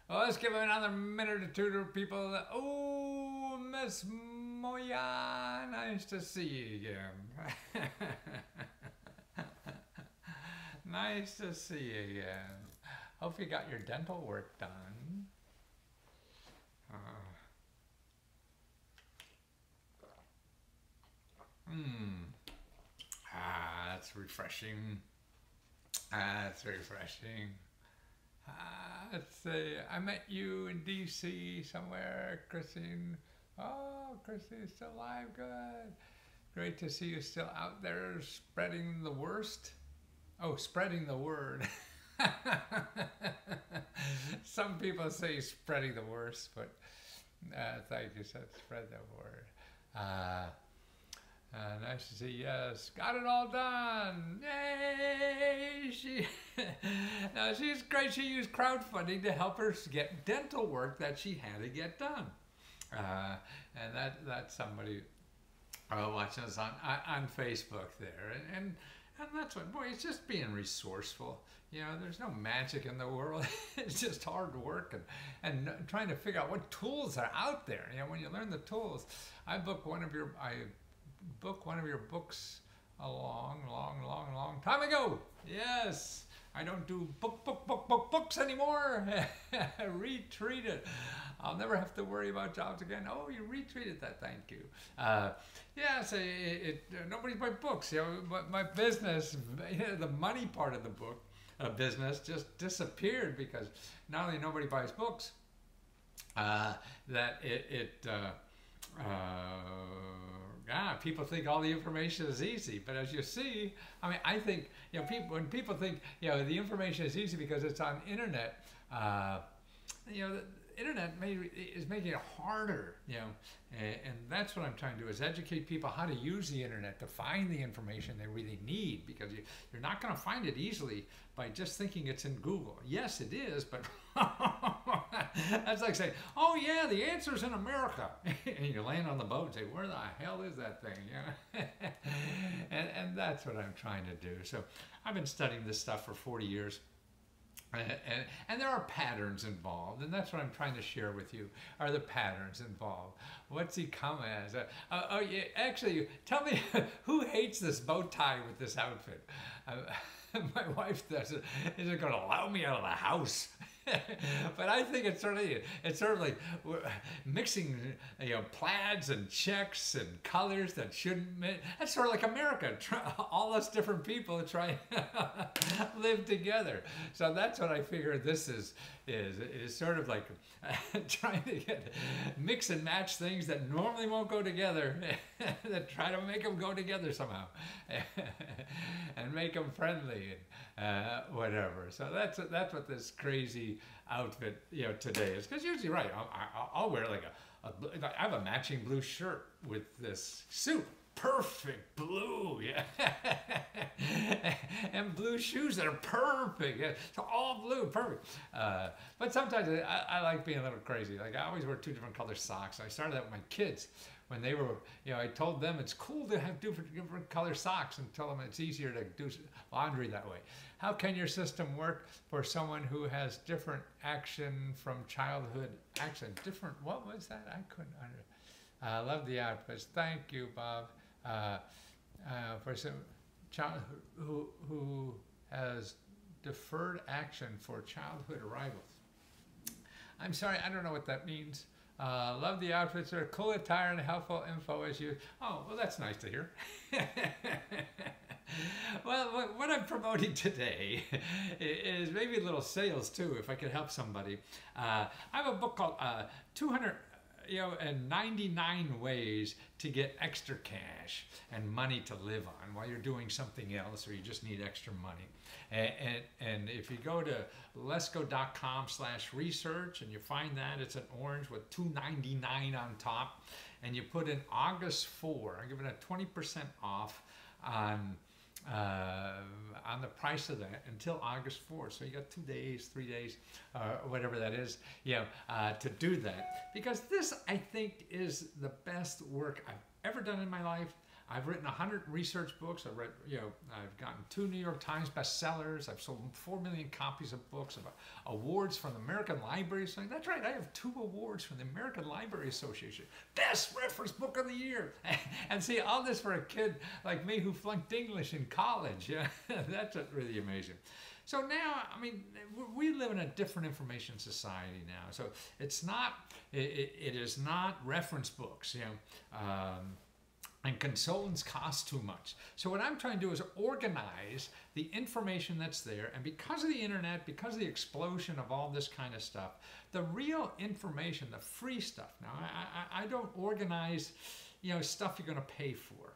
Well, let's give another minute or two to people. Oh, Miss Moya, nice to see you again. Nice to see you again. Hope you got your dental work done. Uh, hmm. That's refreshing. That's refreshing. Let's see. I met you in D.C. somewhere, Christine. Oh, Christine's still alive. Good. Great to see you still out there spreading the worst. Oh, spreading the word. Some people say spreading the worst, but thank you. Said spread the word. Uh, Nice to see. Yes, got it all done. Yay! Now she's great. She used crowdfunding to help her get dental work that she had to get done. And that's somebody watching us on Facebook there, and that's what, boy, it's just being resourceful. You know, there's no magic in the world. It's just hard work and trying to figure out what tools are out there. You know, when you learn the tools, I book one of your books a long time ago. Yes. I don't do books anymore. Retreated. I'll never have to worry about jobs again. Oh, you retweeted that. Thank you. Yes, nobody's buy books. You know, but my business, the money part of the book business just disappeared because not only nobody buys books, that yeah, people think all the information is easy, but as you see, I mean, I think, you know, when people think, you know, the information is easy because it's on internet, you know, the internet is making it harder, you know, and that's what I'm trying to do, is educate people how to use the internet to find the information they really need, because you're not going to find it easily by just thinking it's in Google. Yes, it is, but that's like saying, oh yeah, the answer's in America. And you land on the boat and say, where the hell is that thing? You know? and that's what I'm trying to do. So I've been studying this stuff for 40 years. And there are patterns involved, and that's what I'm trying to share with you, are the patterns involved. What's he come as? Oh, yeah, actually, tell me, who hates this bow tie with this outfit? My wife doesn't, isn't going to allow me out of the house. But I think it's sort of like mixing, you know, plaids and checks and colors that shouldn't. That's sort of like America. All us different people try to live together. So that's what I figure this is. It is sort of like trying to mix and match things that normally won't go together, that try to make them go together somehow, and make them friendly and whatever. So that's what this crazy outfit, you know, today is. Because usually, right, I'll wear like I have a matching blue shirt with this suit. Perfect blue, yeah. And blue shoes that are perfect. Yeah. So all blue, perfect. But sometimes I like being a little crazy. Like I always wear 2 different color socks. I started that with my kids when they were, you know, I told them it's cool to have different color socks, and tell them it's easier to do laundry that way. How can your system work for someone who has different action from childhood action? Different, what was that? I couldn't understand. I love the outfits. Thank you, Bob. For some child who has deferred action for childhood arrivals. I'm sorry, I don't know what that means. Love the outfits. Are cool attire and helpful info as you. Oh, well, that's nice to hear. Well, what I'm promoting today is maybe a little sales too, if I could help somebody. I have a book called 99 ways to get extra cash and money to live on while you're doing something else, or you just need extra money. And if you go to lesgo.com/research and you find that, it's an orange with $2.99 on top, and you put in August 4, I'm giving it 20% off on the price of that until August 4th. So you got 2 days, 3 days, or whatever that is, you know, to do that. Because this, I think, is the best work I've ever done in my life. I've written 100 research books. I've read, I've gotten 2 New York Times bestsellers. I've sold 4 million copies of books. I've awards from the American Library Association. That's right, I have 2 awards from the American Library Association. Best reference book of the year. And see, all this for a kid like me who flunked English in college. Yeah, that's really amazing. So now, I mean, we live in a different information society now. So it's not, it is not reference books, and consultants cost too much. So what I'm trying to do is organize the information that's there, and because of the internet, because of the explosion of all this kind of stuff, the real information, the free stuff. Now, I don't organize, stuff you're going to pay for.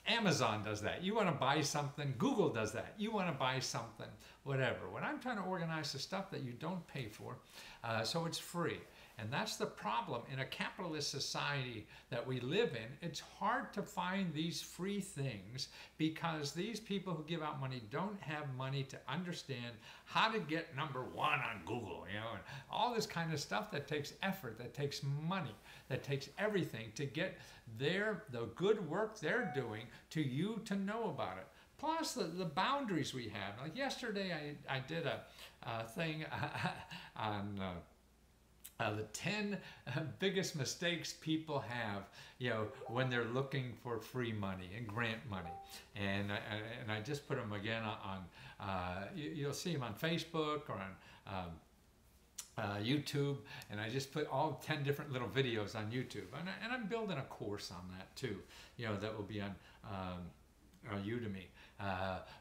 Amazon does that. You want to buy something, Google does that. You want to buy something, whatever. When I'm trying to organize the stuff that you don't pay for, so it's free. And that's the problem in a capitalist society that we live in. It's hard to find these free things because these people who give out money don't have money to understand how to get #1 on Google, and all this kind of stuff that takes effort, that takes money, that takes everything to get the good work they're doing to you to know about it. Plus the boundaries we have. Like yesterday I did a thing on the 10 biggest mistakes people have, when they're looking for free money and grant money. And I just put them again on, you'll see them on Facebook or on YouTube, and I just put all 10 different little videos on YouTube. And I'm building a course on that too, that will be on Udemy.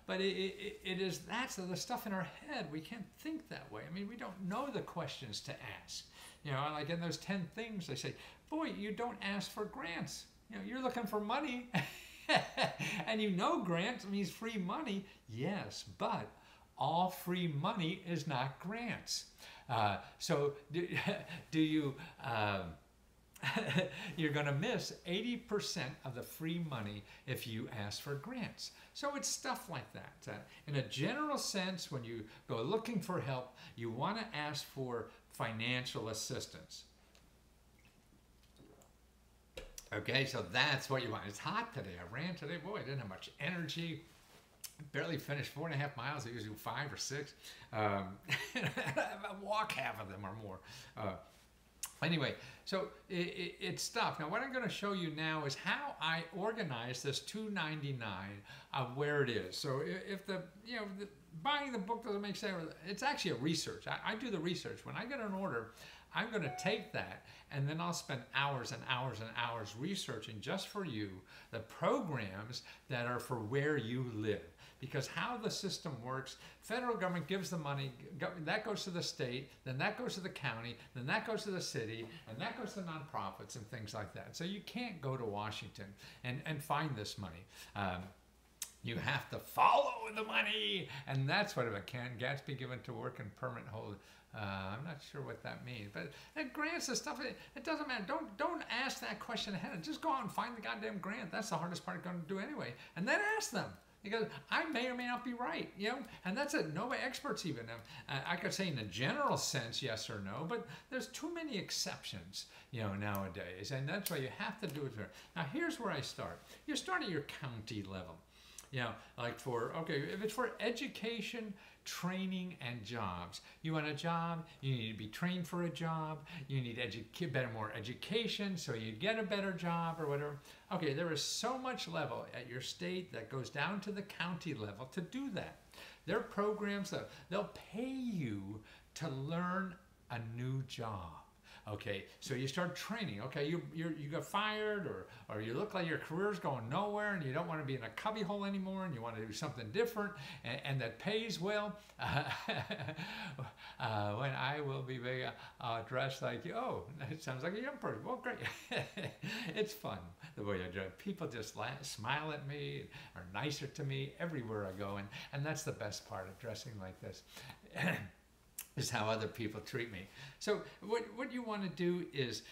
But that's the stuff in our head. We can't think that way. I mean, we don't know the questions to ask. Like in those 10 things, they say, boy, you don't ask for grants. You're looking for money. And grants means free money. Yes, but all free money is not grants. So do you... you're going to miss 80% of the free money if you ask for grants. So it's stuff like that. In a general sense, when you go looking for help, you want to ask for financial assistance. Okay, so that's what you want. It's hot today. I ran today. Boy, I didn't have much energy. Barely finished 4.5 miles. I usually do 5 or 6. I walk half of them or more. Anyway, so it's stuff. Now, what I'm going to show you now is how I organize this $2.99 of where it is. So if buying the book doesn't make sense, it's actually a research. I do the research. When I get an order, I'm going to take that, and then I'll spend hours and hours and hours researching just for you the programs that are for where you live. Because how the system works, federal government gives the money, that goes to the state, then that goes to the county, then that goes to the city, and that goes to nonprofits and things like that. So you can't go to Washington and find this money. You have to follow the money, and that's what can grants be given to work and permanent hold. I'm not sure what that means, but grants and stuff, it doesn't matter. Don't ask that question ahead. Just go out and find the goddamn grant. That's the hardest part you're going to do anyway, and then ask them. Because I may or may not be right, and that's it. No experts even. I could say in a general sense, yes or no, but there's too many exceptions, nowadays, and that's why you have to do it. Now, here's where I start. You start at your county level. Like if it's for education, training, and jobs. You want a job, you need to be trained for a job, you need more education so you get a better job or whatever. Okay, there is so much level at your state that goes down to the county level to do that. There are programs that they'll pay you to learn a new job. Okay, so you start training. Okay, you got fired, or you look like your career's going nowhere, and you don't want to be in a cubbyhole anymore, and you want to do something different, and that pays well. When I will be dressed like you. Oh, it sounds like a young person. Well, great. It's fun the way I dress. People just smile at me, are nicer to me everywhere I go, and that's the best part of dressing like this. is how other people treat me. So what you want to do is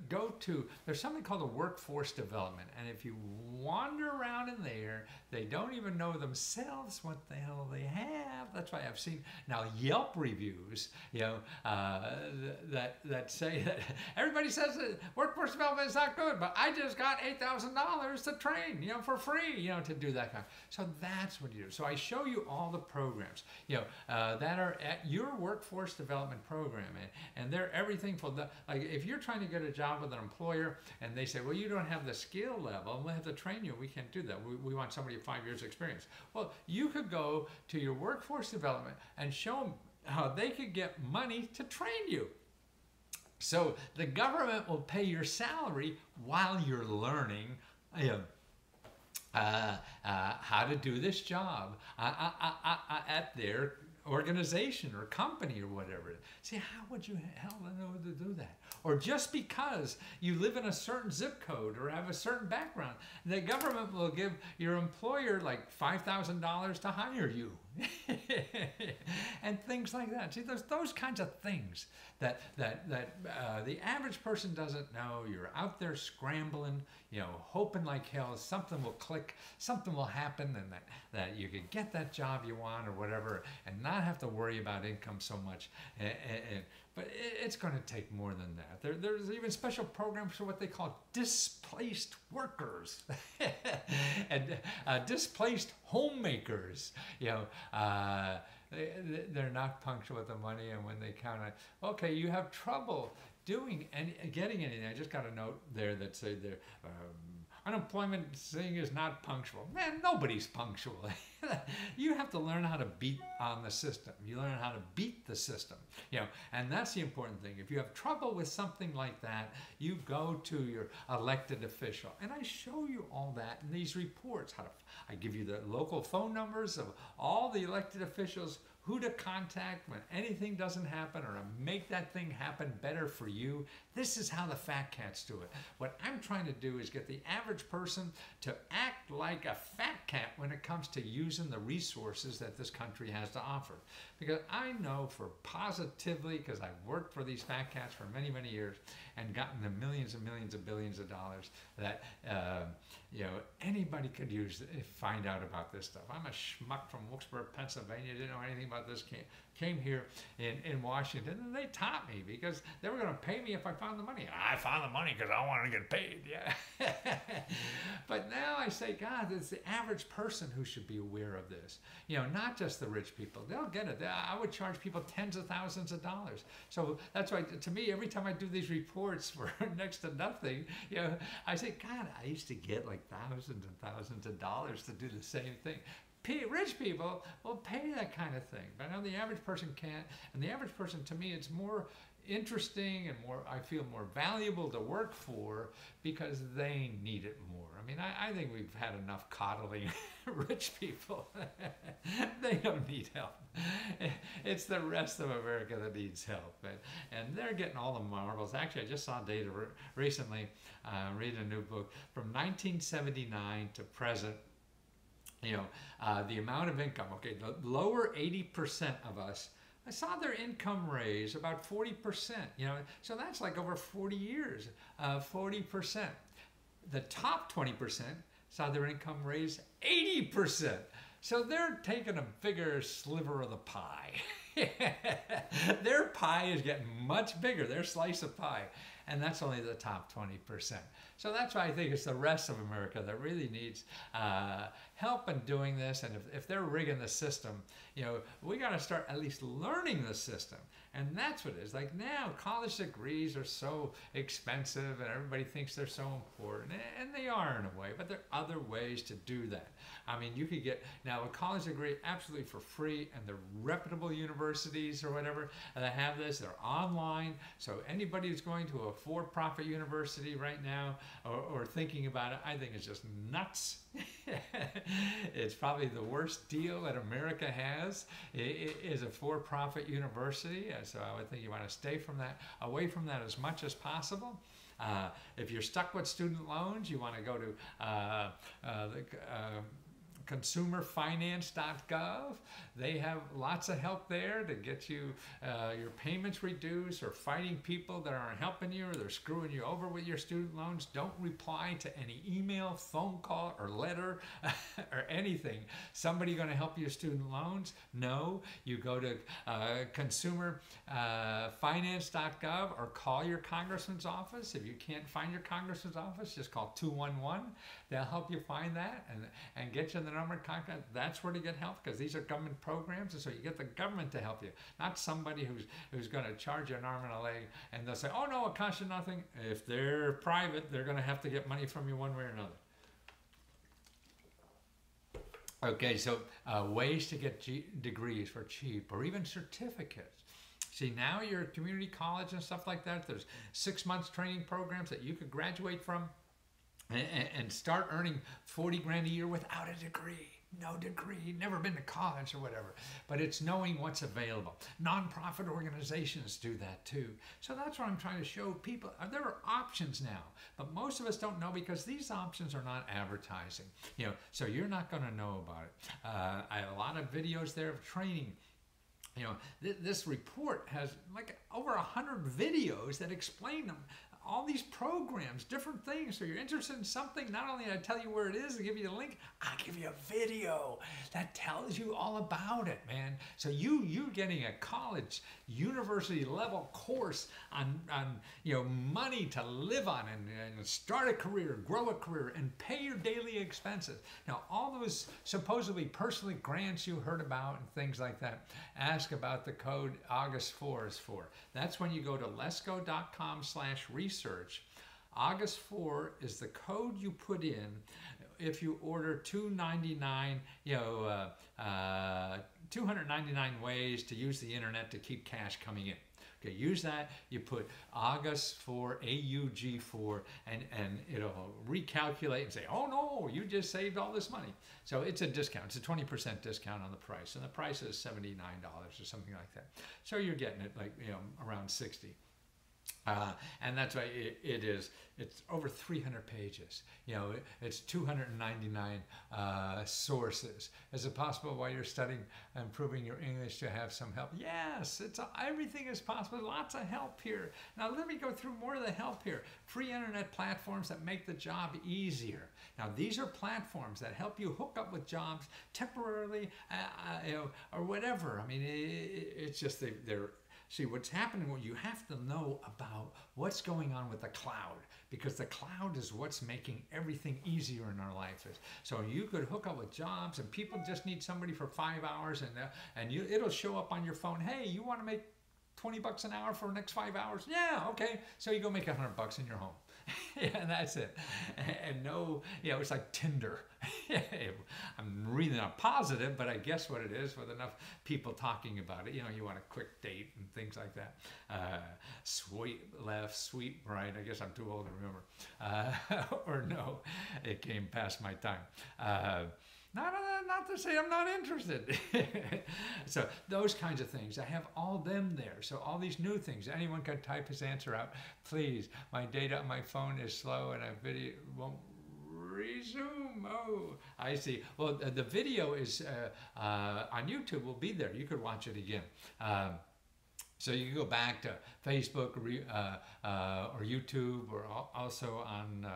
go to, there's something called a workforce development. And if you wander around in there, they don't even know themselves what the hell they have. That's why I've seen now Yelp reviews, you know, that say that everybody says that workforce development is not good, but I just got $8,000 to train, you know, for free, you know, to do that kind of. So that's what you do. So I show you all the programs, you know, that are at your workforce development program, and they're everything from the, like, if you're trying to get a job with an employer and they say, well, you don't have the skill level, we'll have to train you, we can't do that, we want somebody with 5 years experience. Well, you could go to your workforce development and show them how they could get money to train you. So the government will pay your salary while you're learning how to do this job at their organization or company or whatever. See, how would you hell know to do that? Or just because you live in a certain zip code or have a certain background, the government will give your employer like $5,000 to hire you. And things like that. See, those kinds of things that the average person doesn't know. You're out there scrambling, you know, hoping like hell something will click, something will happen, and that you could get that job you want or whatever, and not have to worry about income so much. But it's going to take more than that. There's even special programs for what they call displaced workers and displaced homemakers. You know, they're not punctual with the money, and when they count on, okay, you have trouble doing and getting anything. I just got a note there that said there. Unemployment thing is not punctual. Man, nobody's punctual. You have to learn how to beat on the system. You learn how to beat the system. You know, and that's the important thing. If you have trouble with something like that, you go to your elected official. And I show you all that in these reports. I give you the local phone numbers of all the elected officials, who to contact when anything doesn't happen, or to make that thing happen better for you. This is how the fat cats do it. What I'm trying to do is get the average person to act like a fat cat when it comes to using the resources that this country has to offer. Because I know for positively, because I've worked for these fat cats for many, many years and gotten the millions and millions and billions of dollars, that you know, anybody could find out about this stuff. I'm a schmuck from Wilkes-Barre, Pennsylvania, didn't know anything about this, came here in Washington, and they taught me because they were going to pay me if I found the money. I found the money because I wanted to get paid, yeah. But now I say, God, it's the average person who should be aware of this. You know, not just the rich people. They'll get it. I would charge people tens of thousands of dollars. So that's why, to me, every time I do these reports for next to nothing, you know, I say, God, I used to get like thousands and thousands of dollars to do the same thing. Rich people will pay that kind of thing, but I know the average person can't. And the average person, to me, it's more interesting and more, I feel, more valuable to work for because they need it more. I mean, I think we've had enough coddling rich people. They don't need help. It's the rest of America that needs help, and they're getting all the marbles. Actually, I just saw data recently, reading a new book from 1979 to present. You know, the amount of income, okay, the lower 80% of us, I saw their income raise about 40%, you know, so that's like over 40 years, 40%. The top 20% saw their income raise 80%. So they're taking a bigger sliver of the pie. Their pie is getting much bigger, their slice of pie. And that's only the top 20%. So that's why I think it's the rest of America that really needs help in doing this. And if they're rigging the system, you know, we got to start at least learning the system. And that's what it is. Like now, college degrees are so expensive and everybody thinks they're so important. And they are in a way, but there are other ways to do that. I mean, you could get now a college degree absolutely for free, and the reputable universities or whatever that have this, they're online. So anybody who's going to a for-profit university right now or thinking about it, I think it's just nuts. It's probably the worst deal that America has is a for-profit university. So I would think you want to stay from that, away from that as much as possible. If you're stuck with student loans, you want to go to consumerfinance.gov. They have lots of help there to get you your payments reduced, or fighting people that aren't helping you or they're screwing you over with your student loans. Don't reply to any email, phone call, or letter or anything. Somebody going to help you student loans? No. You go to consumerfinance.gov or call your congressman's office. If you can't find your congressman's office, just call 211. They'll help you find that and get you the number of contact. That's where to get help, because these are government programs, and so you get the government to help you, not somebody who's going to charge you an arm and a leg, and they'll say, oh no, it costs you nothing. If they're private, they're going to have to get money from you one way or another. Okay, so ways to get degrees for cheap, or even certificates. See, now you're at community college and stuff like that. There's 6 months training programs that you could graduate from and start earning 40 grand a year without a degree. No degree, never been to college or whatever. But it's knowing what's available. Nonprofit organizations do that too. So that's what I'm trying to show people. There are options now, but most of us don't know because these options are not advertising. So you're not going to know about it. I have a lot of videos there of training. This report has like over 100 videos that explain them. All these programs, different things. So you're interested in something, not only I tell you where it is and give you the link, I give you a video that tells you all about it, man. So you getting a college, university level course on money to live on and start a career, grow a career, and pay your daily expenses. Now, all those supposedly personal grants you heard about and things like that, ask about the code aug4 is for. That's when you go to letsgo.com/research. Aug4 is the code you put in if you order 299 ways to use the internet to keep cash coming in. Okay, use that. You put aug4, AUG4, and it'll recalculate and say, oh no, you just saved all this money. So it's a discount. It's a 20% discount on the price, and the price is $79 or something like that. So you're getting it like around 60. And that's why it's over 300 pages. It's 299 sources. Is it possible while you're studying and improving your English to have some help? Yes, everything is possible. Lots of help here. Now let me go through more of the help here. Free internet platforms that make the job easier. Now these are platforms that help you hook up with jobs temporarily, or whatever. I mean, it's just they're. See, what's happening, you have to know about what's going on with the cloud, because the cloud is what's making everything easier in our life. So you could hook up with jobs, and people just need somebody for 5 hours, and it'll show up on your phone, hey, you want to make 20 bucks an hour for the next 5 hours? Yeah, okay. So you go make 100 bucks in your home. Yeah, that's it. And no, it's like Tinder. I'm reading a positive, but I guess what it is with enough people talking about it. You want a quick date and things like that. Sweet left, sweet right. I guess I'm too old to remember. Or no, it came past my time. Not to say I'm not interested. So those kinds of things, I have all them there. So all these new things, anyone can type his answer out. Please, my data on my phone is slow and a video won't resume. Oh, I see. Well, the video is on YouTube, will be there. You could watch it again. So you can go back to Facebook or YouTube, or also on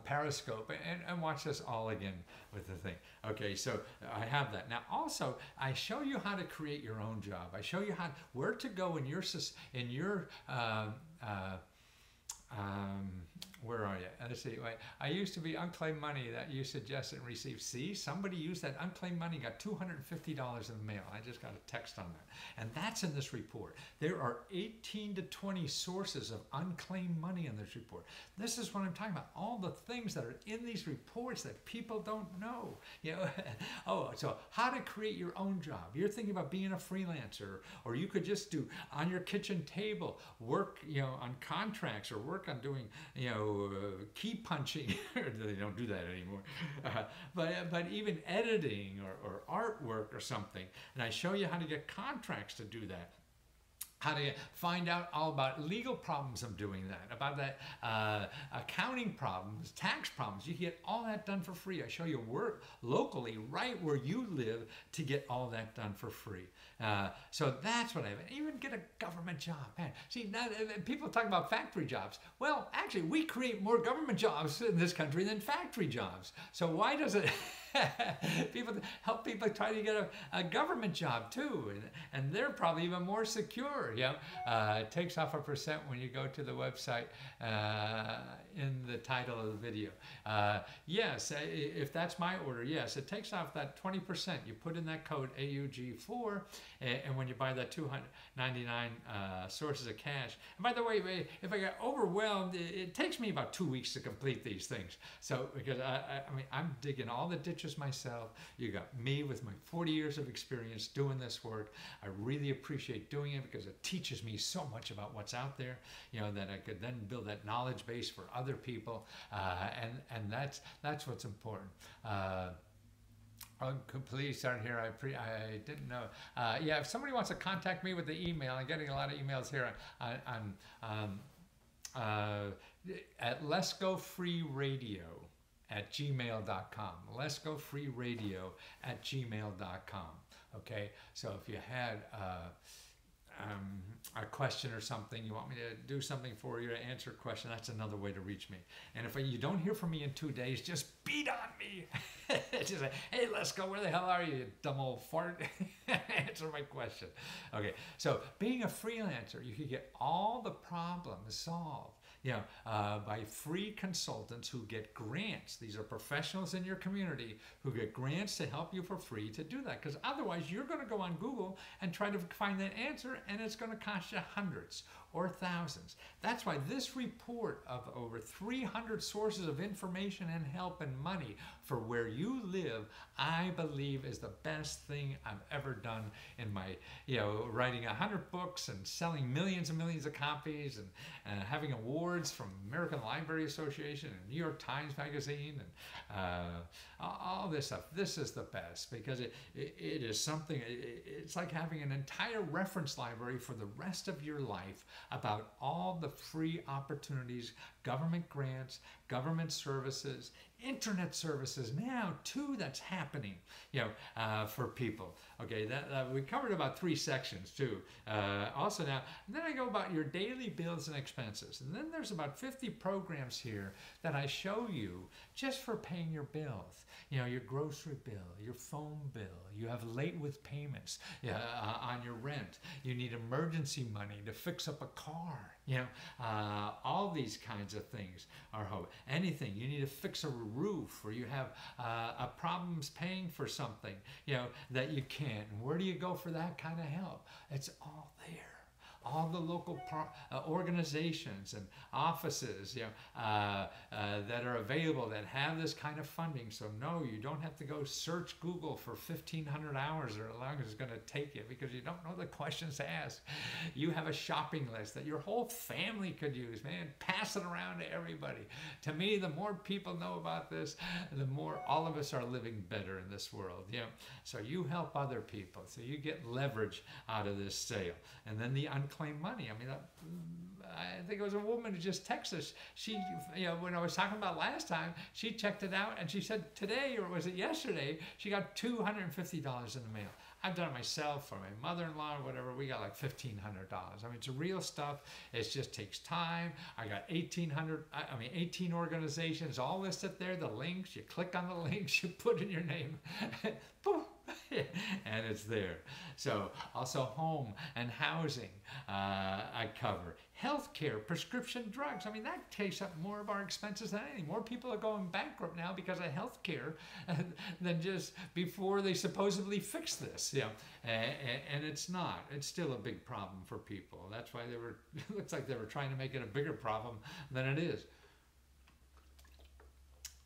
Periscope, and watch this all again with the thing. Okay, so I have that. Now also, I show you how to create your own job. I show you where to go in your where are you? Let's see. I used to be unclaimed money that you suggested and received. See, somebody used that unclaimed money, got $250 in the mail. I just got a text on that. And that's in this report. There are 18 to 20 sources of unclaimed money in this report. This is what I'm talking about. All the things that are in these reports that people don't know. Oh, so how to create your own job. You're thinking about being a freelancer, or you could just do on your kitchen table, work, on contracts, or work on doing, key punching. They don't do that anymore. But even editing or artwork or something. And I show you how to get contracts to do that. how to find out all about legal problems of doing that, about that accounting problems, tax problems. You can get all that done for free. I show you work locally, right where you live, to get all that done for free. So that's what I have. Even get a government job. Man, see, now, people talk about factory jobs. Well, actually, we create more government jobs in this country than factory jobs. So why does it... people help people try to get a government job too, and they're probably even more secure. It takes off 1% when you go to the website in the title of the video. Yes, if that's my order, yes, it takes off that 20%. You put in that code aug4, and when you buy that 299 sources of cash. And by the way, if I get overwhelmed, it takes me about 2 weeks to complete these things. So because I mean, I'm digging all the ditches myself. You got me with my 40 years of experience doing this work. I really appreciate doing it because it teaches me so much about what's out there, that I could then build that knowledge base for other people, and that's what's important. Please start here. I didn't know. Yeah, if somebody wants to contact me with the email, I'm getting a lot of emails here at Let's Go Free Radio @gmail.com. Let's Go Free Radio @gmail.com. Okay, so if you had a question or something, you want me to do something for you, to answer a question, that's another way to reach me. And if you don't hear from me in 2 days, just beat on me. Just say, hey, let's go, where the hell are you, you dumb old fart? Answer my question. Okay, so being a freelancer, you can get all the problems solved by free consultants who get grants. These are professionals in your community who get grants to help you for free to do that. Because otherwise, you're going to go on Google and try to find that answer, and it's going to cost you hundreds or thousands. That's why this report of over 300 sources of information and help and money for where you live, I believe is the best thing I've ever done in my, writing 100 books and selling millions and millions of copies and having awards from American Library Association and New York Times Magazine and all this stuff. This is the best because it is something, it's like having an entire reference library for the rest of your life about all the free opportunities, government grants, government services, internet services now too that's happening, for people. Okay, that we covered about 3 sections too. Also now, and then I go about your daily bills and expenses, and then there's about 50 programs here that I show you just for paying your bills. Your grocery bill, your phone bill, you have late with payments on your rent, you need emergency money to fix up a car, all these kinds of things are anything. You need to fix a roof, or you have problems paying for something, that you can't. And where do you go for that kind of help? It's all there. All the local organizations and offices that are available that have this kind of funding. So no, you don't have to go search Google for 1,500 hours or how long it's going to take you because you don't know the questions to ask. You have a shopping list that your whole family could use, man. Pass it around to everybody. To me, the more people know about this, the more all of us are living better in this world. So you help other people. So you get leverage out of this sale. And then the unclaimed money. I mean, I think it was a woman who just texted us. She, when I was talking about last time, she checked it out and she said today, or was it yesterday, she got $250 in the mail. I've done it myself for my mother-in-law or whatever. We got like $1,500. I mean, it's real stuff. It just takes time. I got 18 organizations all listed there. The links, you click on the links, you put in your name, boom, and it's there. So also home and housing I cover. Healthcare, prescription drugs. I mean, that takes up more of our expenses than anything. More people are going bankrupt now because of healthcare than just before they supposedly fixed this. And it's not. It's still a big problem for people. That's why it looks like they were trying to make it a bigger problem than it is.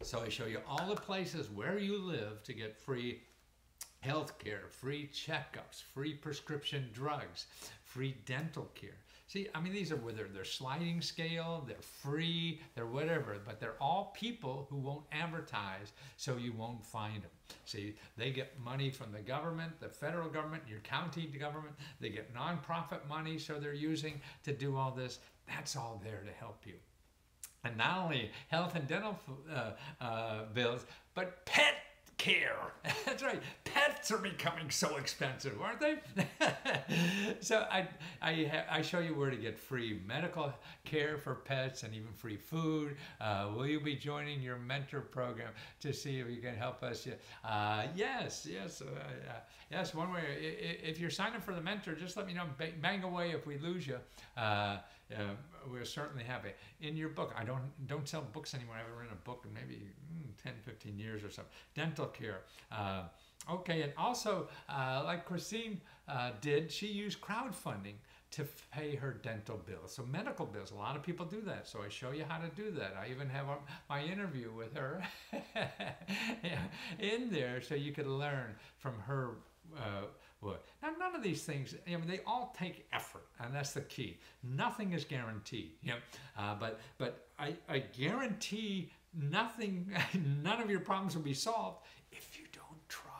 So I show you all the places where you live to get free healthcare, free checkups, free prescription drugs, free dental care. See, I mean, these are whether they're sliding scale, they're free, they're whatever, but they're all people who won't advertise, so you won't find them. See, they get money from the government, the federal government, your county government. They get nonprofit money, so they're using to do all this. That's all there to help you. And not only health and dental bills, but pet care. That's right. Pets are becoming so expensive, aren't they? So I show you where to get free medical care for pets and even free food. Will you be joining your mentor program to see if you can help us? Yes. One way. If you're signing up for the mentor, just let me know. Bang away if we lose you. We're certainly happy. In your book, I don't sell books anymore. I haven't written a book in maybe 10, 15 years or so. Dental care. Okay, and also, like Christine did, she used crowdfunding to pay her dental bills. So medical bills, a lot of people do that. So I show you how to do that. I even have my interview with her in there so you could learn from her Now, none of these things, I mean, they all take effort, and that's the key. Nothing is guaranteed, but I guarantee nothing, none of your problems will be solved if you don't try.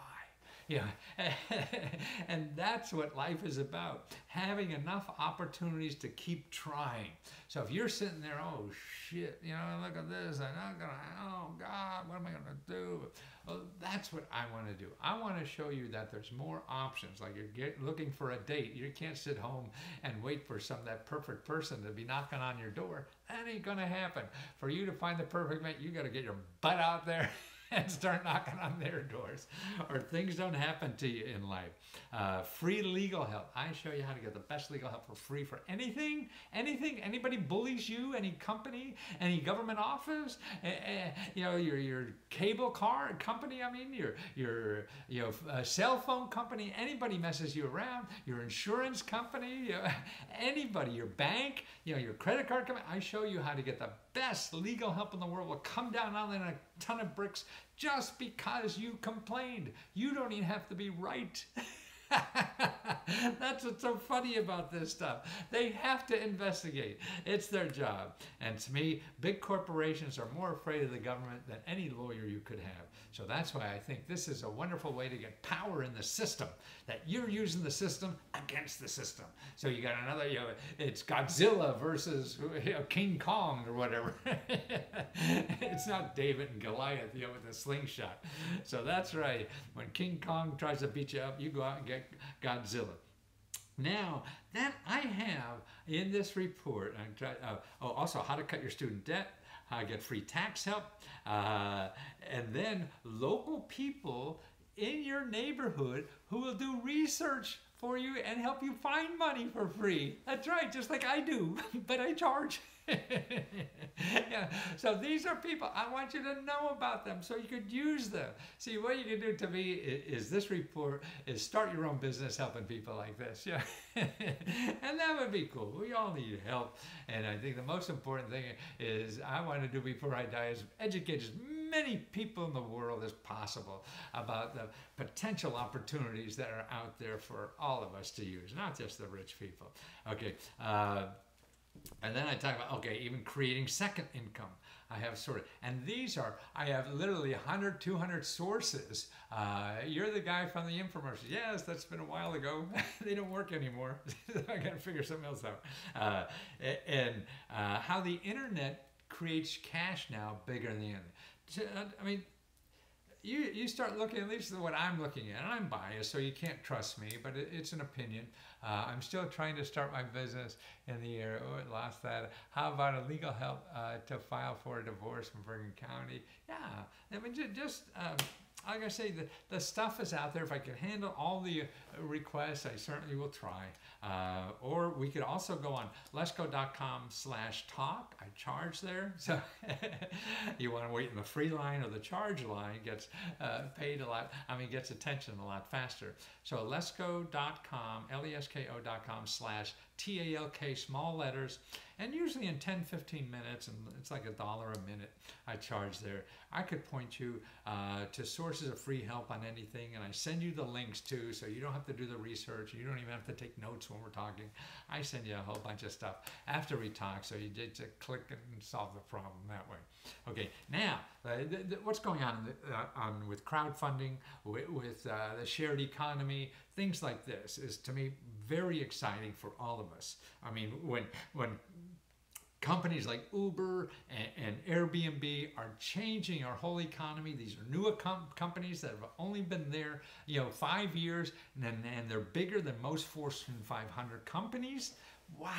And that's what life is about, having enough opportunities to keep trying. So if you're sitting there, oh shit, look at this, I'm not gonna, oh God, what am I gonna do? Well, that's what I want to do. I want to show you that there's more options. Like you're looking for a date. You can't sit home and wait for that perfect person to be knocking on your door. That ain't gonna happen. For you to find the perfect mate, you got to get your butt out there and start knocking on their doors, or things don't happen to you in life. Free legal help. I show you how to get the best legal help for free for anything. Anybody bullies you, any company, any government office, your cable car company. I mean, your cell phone company. Anybody messes you around. Your insurance company. Anybody. Your bank. Your credit card company. I show you how to get the best legal help in the world. Will come down on a ton of bricks just because you complained. You don't even have to be right. That's what's so funny about this stuff. They have to investigate. It's their job. And to me, big corporations are more afraid of the government than any lawyer you could have. So that's why I think this is a wonderful way to get power in the system, that you're using the system against the system. So you got another, it's Godzilla versus King Kong or whatever. It's not David and Goliath, with a slingshot. So that's right. When King Kong tries to beat you up, you go out and get Godzilla. Now, then I have in this report, also how to cut your student debt, how to get free tax help, and then local people in your neighborhood who will do research for you and help you find money for free. That's right, just like I do, but I charge. So these are people, I want you to know about them so you could use them. See, what you can do to me is this report is start your own business helping people like this. And that would be cool. We all need help. And I think the most important thing is I want to do before I die is educate as many people in the world as possible about the potential opportunities that are out there for all of us to use, not just the rich people. Okay. And then I talk about, even creating second income. I have and these are, I have literally 100, 200 sources. You're the guy from the infomercials. Yes, that's been a while ago. They don't work anymore. I got to figure something else out. And how the internet creates cash now bigger than the internet. I mean, you start looking, at least what I'm looking at, and I'm biased, so you can't trust me, but it's an opinion. I'm still trying to start my business in the area. Oh, I lost that. How about a legal help to file for a divorce from Bergen County? Yeah, I mean, just like I say, the stuff is out there. If I can handle all the requests, I certainly will try. Or we could also go on letsgo.com/talk. I charge there. So you want to wait in the free line or the charge line, gets paid a lot. Gets attention a lot faster. So letsgo.com, lesko.com/talk. TALK, small letters, and usually in 10, 15 minutes, and it's like $1 a minute I charge there. I could point you to sources of free help on anything, and I send you the links too, so you don't have to do the research. You don't even have to take notes when we're talking. I send you a whole bunch of stuff after we talk, so you did to click and solve the problem that way. Okay, now what's going on with crowdfunding, with the shared economy, things like this is, to me, very exciting for all of us. I mean, when companies like Uber and Airbnb are changing our whole economy. These are newer companies that have only been there, 5 years, and they're bigger than most Fortune 500 companies. Wow.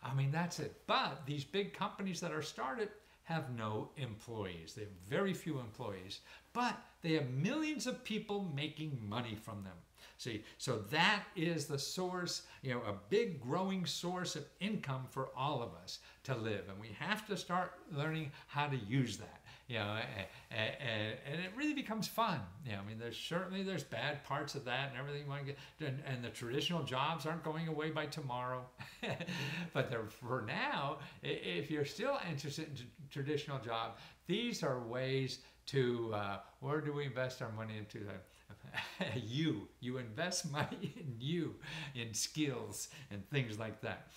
I mean, that's it. But these big companies that are started have no employees. They have very few employees, but they have millions of people making money from them. See, so that is the source, a big growing source of income for all of us to live. And we have to start learning how to use that, and it really becomes fun. I mean, there's bad parts of that and everything. And the traditional jobs aren't going away by tomorrow. But for now, if you're still interested in traditional job, these are ways to, where do we invest our money into? You invest money in you, in skills and things like that.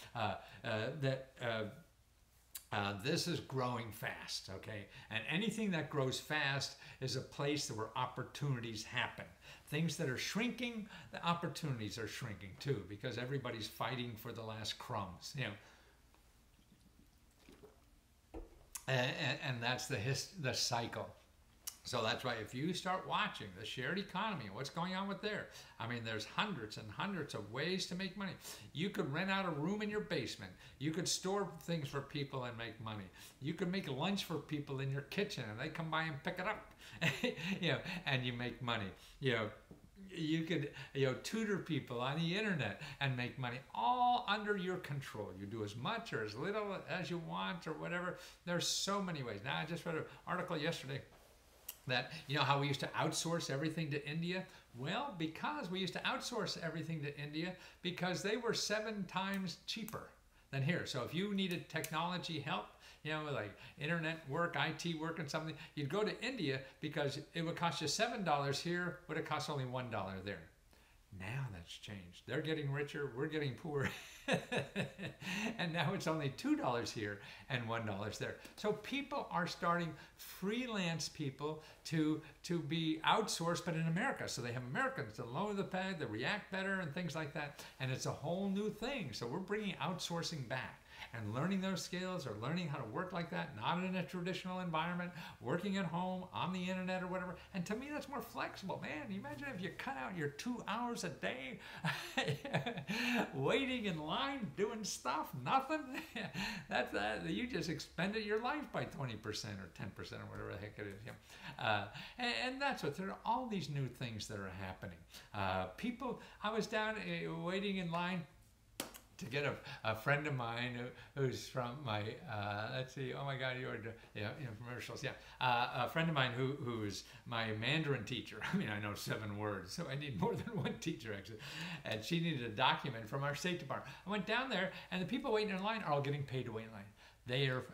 This is growing fast, okay? And anything that grows fast is a place where opportunities happen. Things that are shrinking, the opportunities are shrinking too, because everybody's fighting for the last crumbs, And that's the cycle. So that's why if you start watching the shared economy, what's going on with there? I mean, there's hundreds and hundreds of ways to make money. You could rent out a room in your basement. You could store things for people and make money. You could make lunch for people in your kitchen and they come by and pick it up, and you make money. You could tutor people on the internet and make money, all under your control. You do as much or as little as you want or whatever. There's so many ways. Now, I just read an article yesterday that, how we used to outsource everything to India. Well, because we used to outsource everything to India because they were 7 times cheaper than here. So if you needed technology help, like internet work, IT work and something, you'd go to India because it would cost you $7 here, but it costs only $1 there. Now that's changed. They're getting richer, we're getting poorer. And now it's only $2 here and $1 there. So people are starting, freelance people, to be outsourced, but in America. So they have Americans to lower the pay, they react better and things like that. And it's a whole new thing. So we're bringing outsourcing back. And learning those skills or learning how to work like that, not in a traditional environment, working at home, on the internet or whatever. And to me, that's more flexible. Man, imagine if you cut out your 2 hours a day waiting in line, doing stuff, nothing. You just expended your life by 20% or 10% or whatever the heck it is. And that's what, there are all these new things that are happening. I was down waiting in line to get a friend of mine who's from my, let's see, oh my God, you are, infomercials, a friend of mine who's my Mandarin teacher. I mean, I know 7 words, so I need more than one teacher, actually. And she needed a document from our State Department. I went down there, and the people waiting in line are all getting paid to wait in line.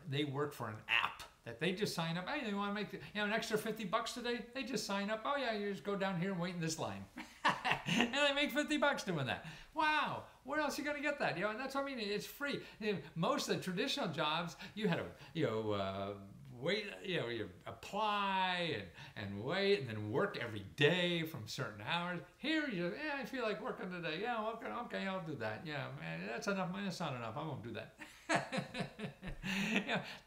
They work for an app that they just sign up. Hey, they want to make an extra $50 today? They just sign up. Oh yeah, you just go down here and wait in this line. And they make $50 doing that. Wow, where else are you going to get that? And that's what I mean. It's free. Most of the traditional jobs, you had to wait. You apply and wait, and then work every day from certain hours. Here, I feel like working today. Yeah, okay, I'll do that. Yeah, man, that's enough. That's not enough. I won't do that.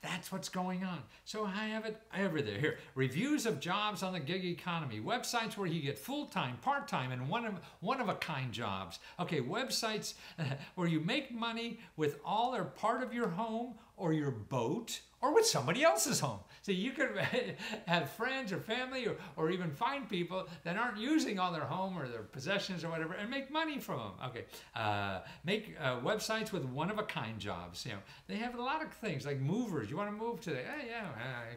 That's what's going on. So I have it everywhere. Here, reviews of jobs on the gig economy. Websites where you get full-time, part-time, and one-of-a-kind jobs. Okay, websites where you make money with all or part of your home or your boat or with somebody else's home. So you could have friends or family or even find people that aren't using all their home or their possessions or whatever and make money from them. Okay, make websites with one-of-a-kind jobs. You know, they have a lot of things like movers. You want to move today? Hey, yeah,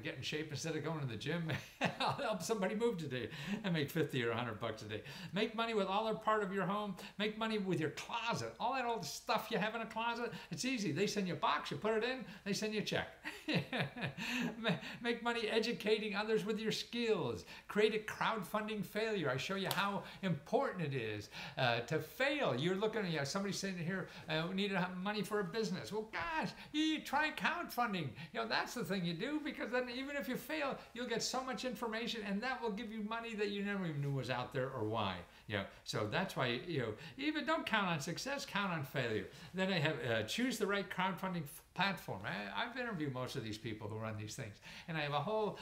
get in shape instead of going to the gym. I'll help somebody move today and make 50 or 100 bucks a day. Make money with all or part of your home. Make money with your closet. All that old stuff you have in a closet, it's easy. They send you a box, you put it in, they send you a check. Make money educating others with your skills. Create a crowdfunding failure. I show you how important it is to fail. You're looking at somebody saying here, we need money for a business. Well, gosh, you try crowdfunding. You know, that's the thing you do, because then even if you fail, you'll get so much information, and that will give you money that you never even knew was out there or why. You know, so that's why, you know, even don't count on success, count on failure. Then I have choose the right crowdfunding platform. I've interviewed most of these people who run these things, and I have a whole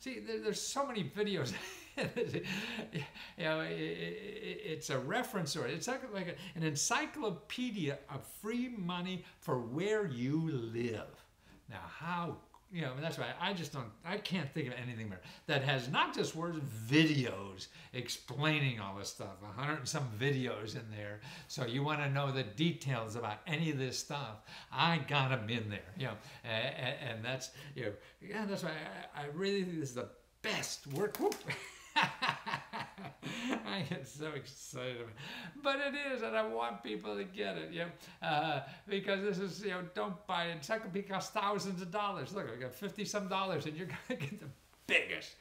there's so many videos. You know, it's a reference, or it's like an encyclopedia of free money for where you live. Now, how, you know, that's why I can't think of anything better that has not just words, videos explaining all this stuff. 100 and some videos in there. So you want to know the details about any of this stuff, I got them in there. You know, and that's, you know, yeah, that's why I really think this is the best work. I get so excited about it. But it is, and I want people to get it, you know, because this is, you know, don't buy it. Encyclopedia costs thousands of dollars. Look, I got 50-some dollars, and you're going to get the biggest,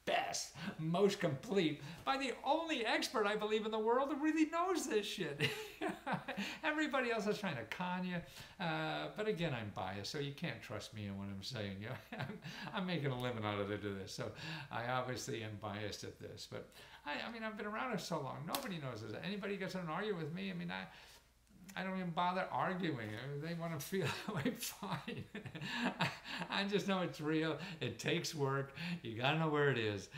best, most complete by the only expert, I believe, in the world who really knows this shit. Everybody else is trying to con you, but again, I'm biased, so you can't trust me in what I'm saying. You know? I'm making a living out of it to this, so I obviously am biased at this. But I mean, I've been around it so long. Nobody knows this. Anybody gets in an argument with me, I mean, I don't even bother arguing. They want to feel that way, fine. I just know it's real. It takes work. You got to know where it is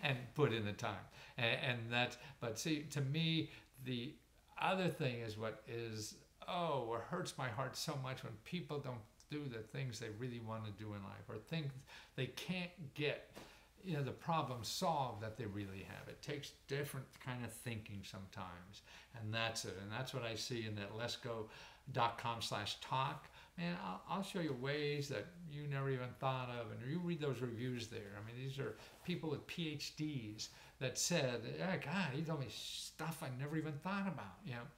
and put in the time. And that's, but see, to me, the other thing is what hurts my heart so much when people don't do the things they really want to do in life, or think they can't get, you know, the problem solved that they really have. It takes different kind of thinking sometimes, and that's it. And that's what I see in that letsgo.com/talk. Man, I'll show you ways that you never even thought of, and you read those reviews there. I mean, these are people with PhDs that said, oh, God, he told me stuff I never even thought about, you know.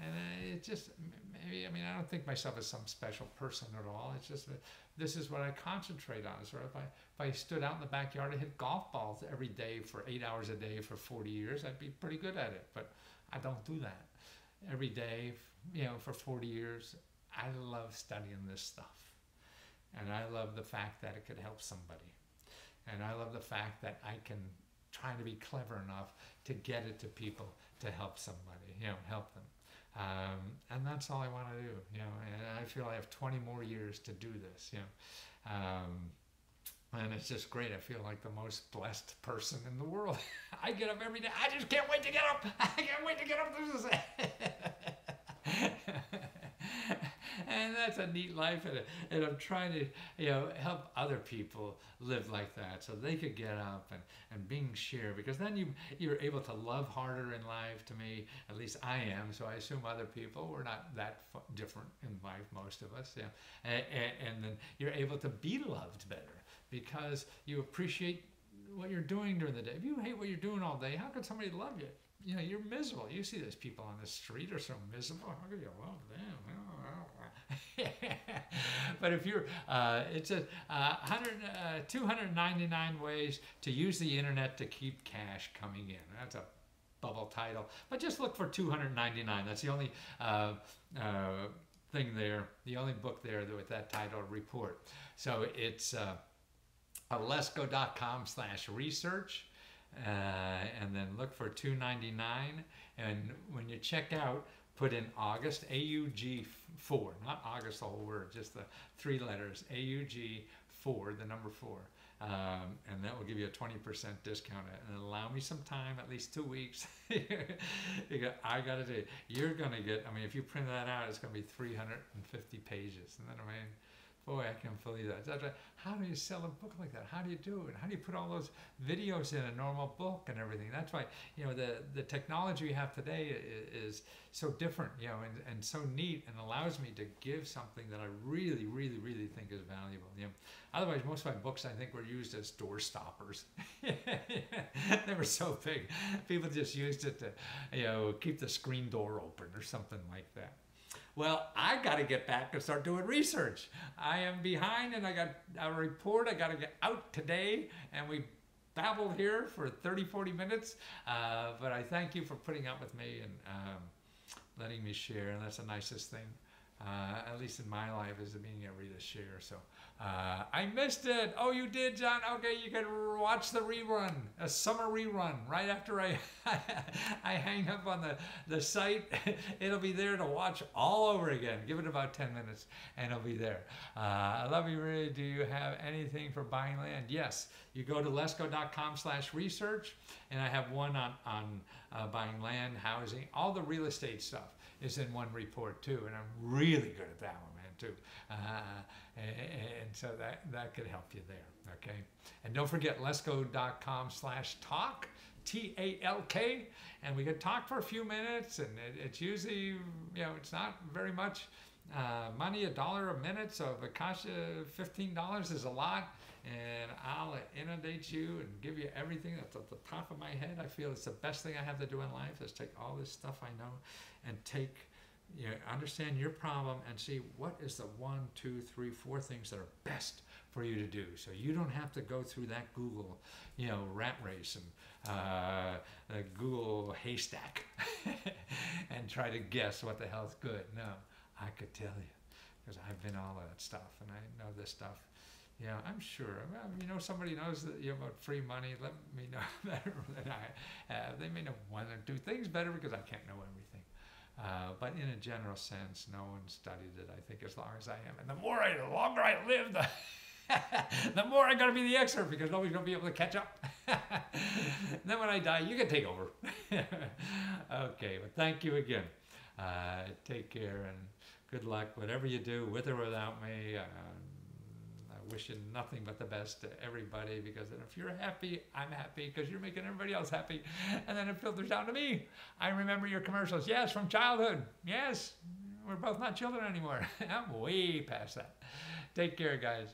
And it just, maybe, I mean, I don't think myself as some special person at all. It's just that this is what I concentrate on. So if I stood out in the backyard and hit golf balls every day for 8 hours a day for 40 years, I'd be pretty good at it. But I don't do that every day, you know, for 40 years. I love studying this stuff. And I love the fact that it could help somebody. And I love the fact that I can try to be clever enough to get it to people to help somebody, you know, help them. And that's all I want to do, you know, and I feel I have 20 more years to do this, you know, and it's just great. I feel like the most blessed person in the world. I get up every day. I just can't wait to get up. I can't wait to get up. And that's a neat life, and I'm trying to, you know, help other people live like that, so they could get up and being shared, because then you're able to love harder in life. To me, at least I am. So I assume other people, we're not that different in life, most of us. Yeah, and then you're able to be loved better because you appreciate what you're doing during the day. If you hate what you're doing all day, how could somebody love you? You know, you're miserable. You see those people on the street are so miserable. How could you love them? But if you're, it's 299 ways to use the internet to keep cash coming in. That's a bubble title. But just look for 299. That's the only thing there, the only book there with that title, report. So it's letsgo.com/research. And then look for 299, and when you check out, put in August, AUG4, not August the whole word, just the 3 letters, AUG4, the number 4, and that will give you a 20% discount and allow me some time, at least 2 weeks. I got to do it. You're going to get, I mean, if you print that out, it's going to be 350 pages. And then, I mean, boy, I can't believe that. How do you sell a book like that? How do you do it? How do you put all those videos in a normal book and everything? That's why, you know, the technology we have today is so different, you know, and so neat, and allows me to give something that I really, really, really think is valuable. You know, otherwise, most of my books, I think, were used as door stoppers. They were so big. People just used it to, you know, keep the screen door open or something like that. Well, I got to get back and start doing research. I am behind, and I got a report I got to get out today, and we babbled here for 30, 40 minutes, but I thank you for putting up with me and letting me share, and that's the nicest thing, at least in my life, is being able to share. So I missed it. Oh, you did, John? Okay, you can watch the rerun, a summer rerun, right after I hang up on the site. It'll be there to watch all over again. Give it about 10 minutes, and it'll be there. I love you, really. Do you have anything for buying land? Yes. You go to lesco.com/research, and I have one on buying land, housing, all the real estate stuff is in one report too, and I'm really good at that one, man, too. And so that could help you there, okay? And don't forget lesco.com/talk, TALK, and we could talk for a few minutes, and it's usually, you know, it's not very much money, $1 a minute, so if it costs you $15 is a lot, and I'll inundate you and give you everything that's at the top of my head. I feel it's the best thing I have to do in life, is take all this stuff I know and understand your problem and see what is the 1, 2, 3, 4 things that are best for you to do. So you don't have to go through that Google, you know, rat race and the Google haystack and try to guess what the hell's good. No, I could tell you, because I've been all of that stuff, and I know this stuff. Yeah, I'm sure. Well, you know, somebody knows that, you know, about free money. Let me know better than I have. They may know one or two things better, because I can't know everything. But in a general sense, no one studied it, I think, as long as I am. And the longer I live, the more I'm going to be the expert, because nobody's going to be able to catch up. Then when I die, you can take over. Okay, well, thank you again. Take care, and good luck, whatever you do, with or without me. I wish you nothing but the best to everybody, because if you're happy, I'm happy, because you're making everybody else happy, and then it filters down to me. I remember your commercials, yes, from childhood. Yes, we're both not children anymore. I'm way past that. Take care, guys.